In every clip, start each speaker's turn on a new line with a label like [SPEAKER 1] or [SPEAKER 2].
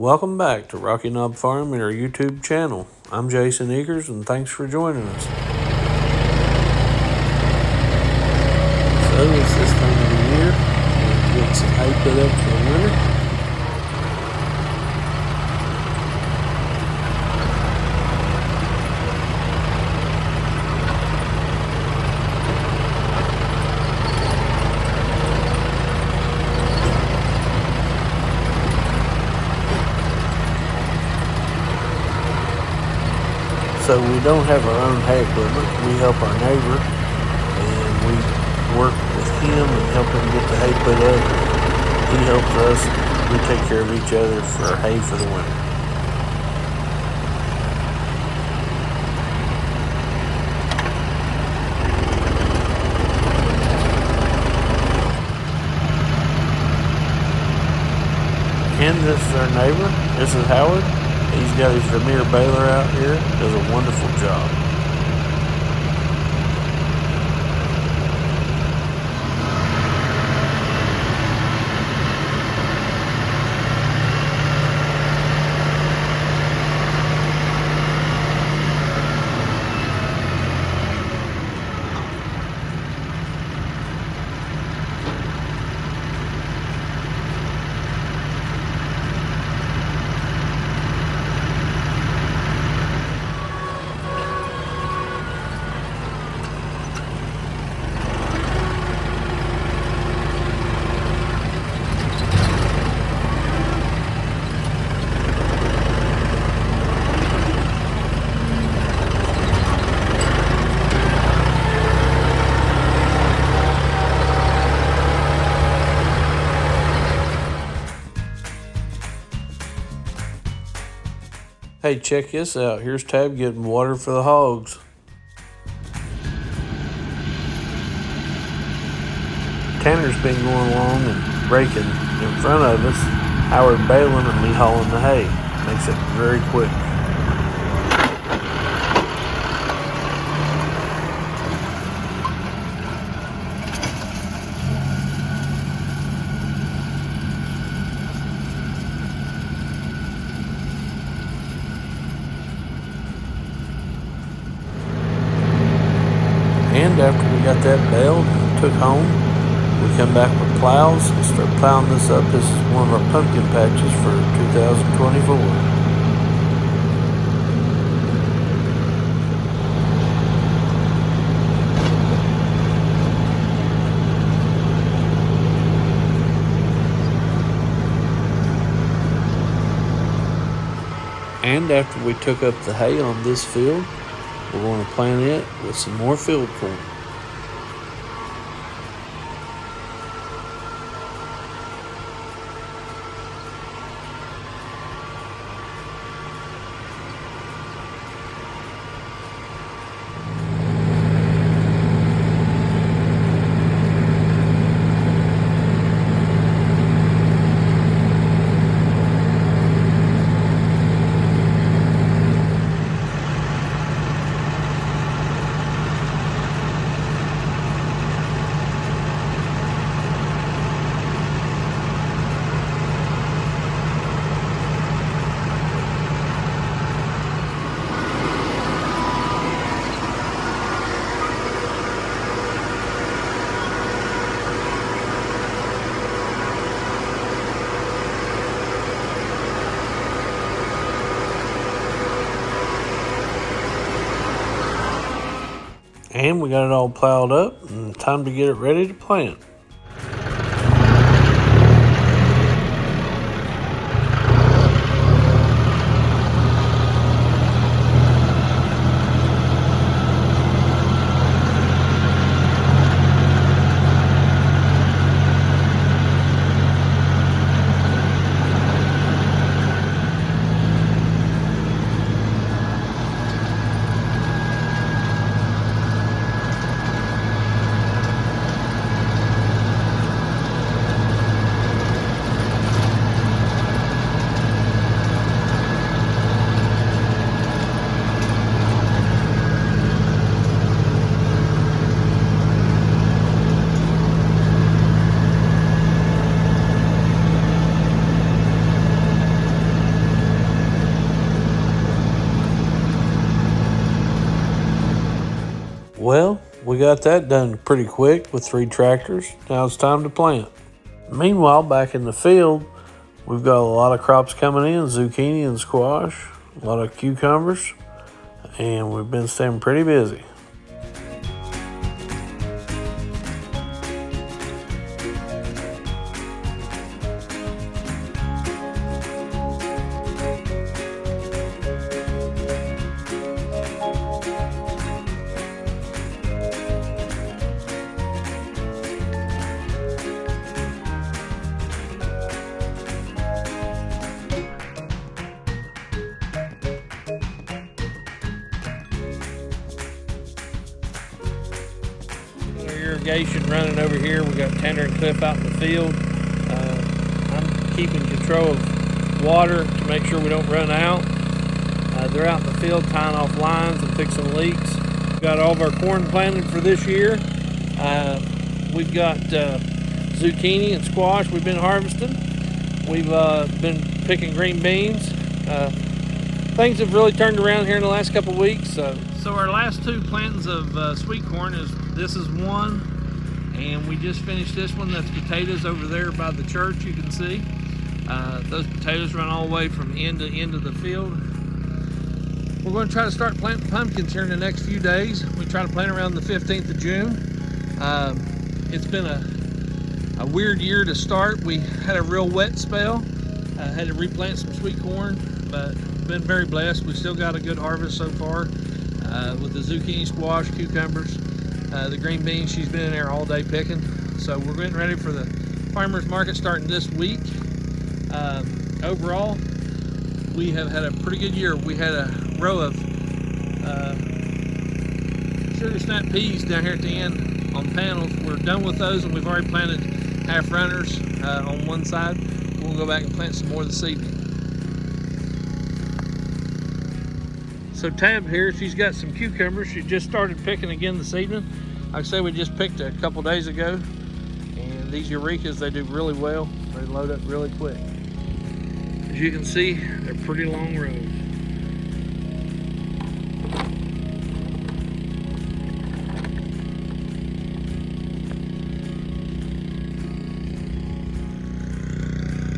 [SPEAKER 1] Welcome back to Rocky Knob Farm and our YouTube channel. I'm Jason Eakers and thanks for joining us. So it's this time of the year. We're getting some hay put up for the winter. So we don't have our own hay equipment. We help our neighbor and we work with him and help him get the hay put up. He helps us. We take care of each other for our hay for the winter. And this is our neighbor. This is Howard. He's got his Vermeer baler out here. Does a wonderful job. Hey, check this out. Here's Tab getting water for the hogs. Tanner's been going along and breaking in front of us. Howard baling and me hauling the hay. Makes it very quick. And after we got that baled and took home, we come back with plows and start plowing this up. This is one of our pumpkin patches for 2024. And after we took up the hay on this field, we're going to plant it with some more field corn. And we got it all plowed up and time to get it ready to plant. Well, we got that done pretty quick with 3 tractors. Now it's time to plant. Meanwhile, back in the field, we've got a lot of crops coming in, zucchini and squash, a lot of cucumbers, and we've been staying pretty busy. Irrigation running over here. We got Tanner and Cliff out in the field. I'm keeping control of water to make sure we don't run out. They're out in the field tying off lines and fixing leaks. We've got all of our corn planted for this year. We've got zucchini and squash we've been harvesting. We've been picking green beans. Things have really turned around here in the last couple weeks. So our last 2 plantings of sweet corn this is one, and we just finished this one. That's potatoes over there by the church, you can see. Those potatoes run all the way from end to end of the field. We're going to try to start planting pumpkins here in the next few days. We try to plant around the 15th of June. It's been a weird year to start. We had a real wet spell. Had to replant some sweet corn, but been very blessed. We still got a good harvest so far with the zucchini, squash, cucumbers. The green beans, she's been in there all day picking. So we're getting ready for the farmers market starting this week. Overall, we have had a pretty good year. We had a row of sugar snap peas down here at the end on panels. We're done with those, and we've already planted half runners on one side. We'll go back and plant some more this evening. So Tab here, she's got some cucumbers. She just started picking again this evening. Like I say, we just picked a couple days ago. And these Eureka's, they do really well. They load up really quick. As you can see, they're pretty long rows.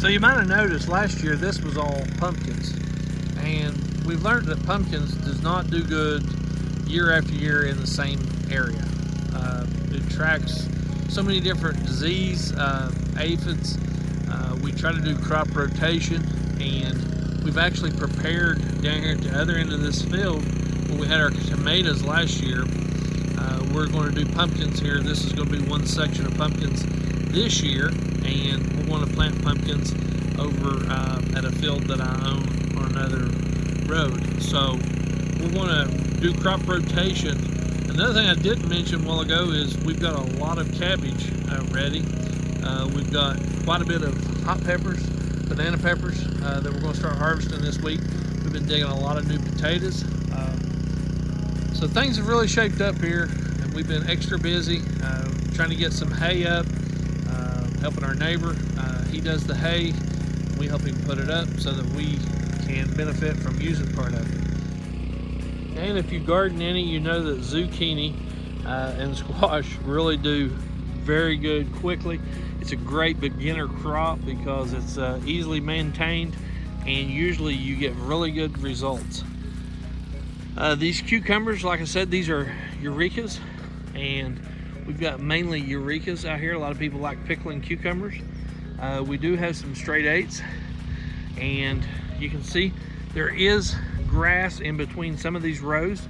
[SPEAKER 1] So you might have noticed last year this was all pumpkins. And we've learned that pumpkins does not do good year after year in the same area. It tracks so many different disease, aphids. We try to do crop rotation, and we've actually prepared down here at the other end of this field where we had our tomatoes last year. We're going to do pumpkins here. This is going to be one section of pumpkins this year, and we're going to plant pumpkins over at a field that I own on another road. So we're going to do crop rotation. Another thing I didn't mention a while ago is we've got a lot of cabbage ready. We've got quite a bit of hot peppers, banana peppers that we're going to start harvesting this week. We've been digging a lot of new potatoes. So things have really shaped up here, and we've been extra busy trying to get some hay up, helping our neighbor. He does the hay. We help him put it up so that we can benefit from using part of it. And if you garden any, you know that zucchini and squash really do very good quickly. It's a great beginner crop because it's easily maintained, and usually you get really good results. These cucumbers, like I said, these are Eureka's, and we've got mainly Eureka's out here. A lot of people like pickling cucumbers. We do have some straight 8s, and you can see there is grass in between some of these rows.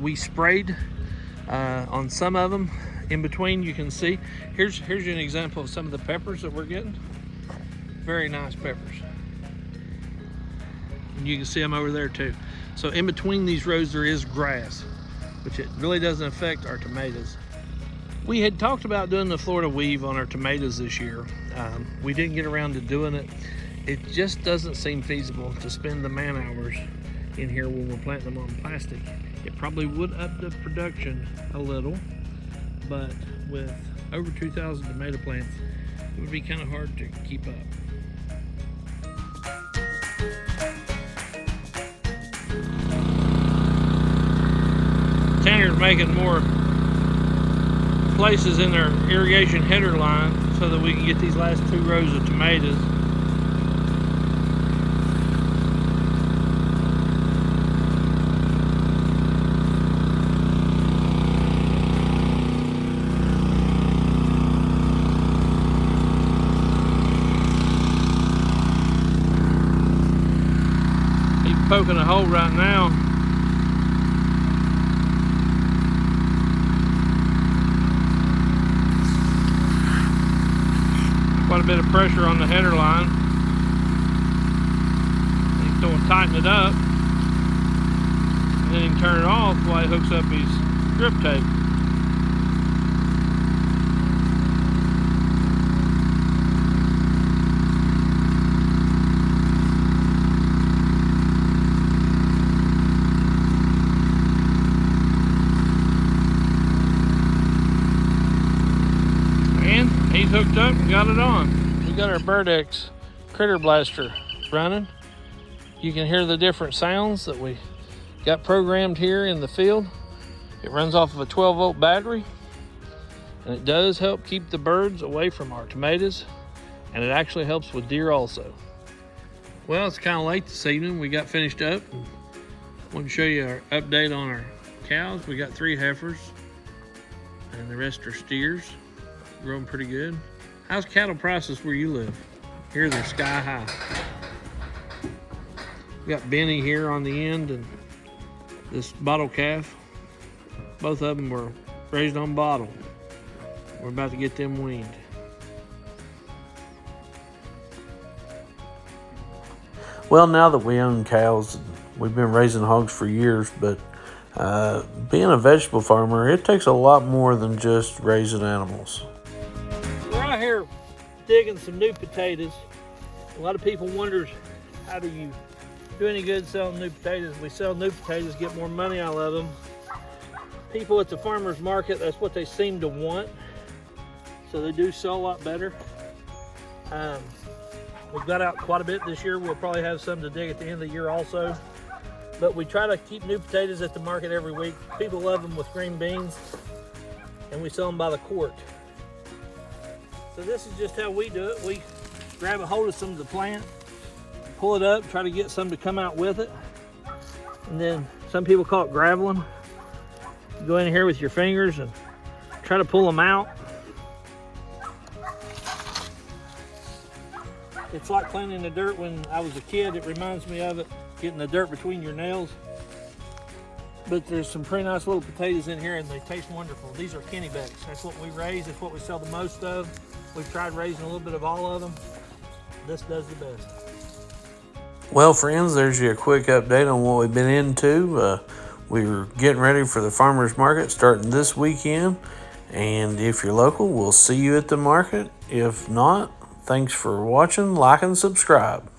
[SPEAKER 1] We sprayed on some of them in between. You can see here's an example of some of the peppers that we're getting. Very nice peppers, and you can see them over there too. So in between these rows there is grass, which it really doesn't affect our tomatoes. We had talked about doing the Florida weave on our tomatoes this year. We didn't get around to doing it. It just doesn't seem feasible to spend the man hours in here when we're planting them on plastic. It probably would up the production a little, but with over 2,000 tomato plants, it would be kind of hard to keep up.
[SPEAKER 2] Tanner's making more places in their irrigation header line so that we can get these last 2 rows of tomatoes. He's poking a hole right now. Quite a bit of pressure on the header line. He's going to tighten it up, and then he can turn it off while he hooks up his strip tape. He's hooked up and got it on. We got our Birdex critter blaster running. You can hear the different sounds that we got programmed here in the field. It runs off of a 12-volt battery, and it does help keep the birds away from our tomatoes, and it actually helps with deer also. Well, it's kind of late this evening. We got finished up. I want to show you our update on our cows. We got 3 heifers, and the rest are steers. Growing pretty good. How's cattle prices where you live? Here they're sky high. We got Benny here on the end and this bottle calf. Both of them were raised on bottle. We're about to get them weaned.
[SPEAKER 1] Well, now that we own cows, we've been raising hogs for years, but being a vegetable farmer, it takes a lot more than just raising animals.
[SPEAKER 2] We're out here digging some new potatoes. A lot of people wonders, how do you do any good selling new potatoes? We sell new potatoes, get more money out of them. People at the farmer's market, that's what they seem to want. So they do sell a lot better. We've got out quite a bit this year. We'll probably have some to dig at the end of the year also. But we try to keep new potatoes at the market every week. People love them with green beans, and we sell them by the quart. So this is just how we do it. We grab a hold of some of the plant, pull it up, try to get some to come out with it. And then some people call it graveling. You go in here with your fingers and try to pull them out. It's like cleaning the dirt when I was a kid. It reminds me of it, getting the dirt between your nails. But there's some pretty nice little potatoes in here and they taste wonderful. These are Kennebecks. That's what we raise. That's what we sell the most of. We've tried raising a little bit of all of them. This does the best.
[SPEAKER 1] Well, friends, there's your quick update on what we've been into. We're getting ready for the farmer's market starting this weekend. And if you're local, we'll see you at the market. If not, thanks for watching, like, and subscribe.